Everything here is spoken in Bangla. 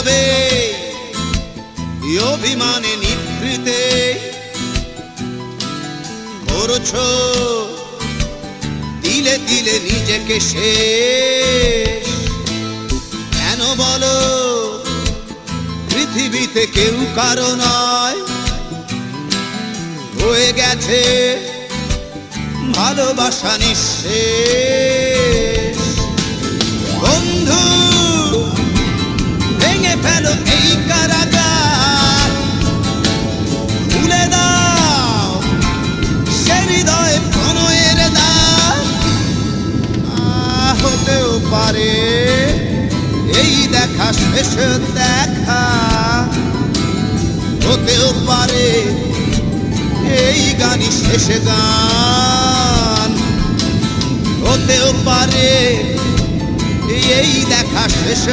যাবে অভিমানে নিভৃতে করছো দিলে দিলে নিজেকে শেষ। কেন বলো পৃথিবীতে কেউ কারো নয়, হয়ে গেছে ভালোবাসা নিঃশেষ। বন্ধু ভেঙে ফেলো এই কারাগার, খুলে দাও সে হৃদয়ে প্রণয়ের দ্বার। হতেও পারে এই দেখা শেষ দেখা, হতেও পারে এই গানই শেষ গান, হতেও পারে এই দেখা শেষ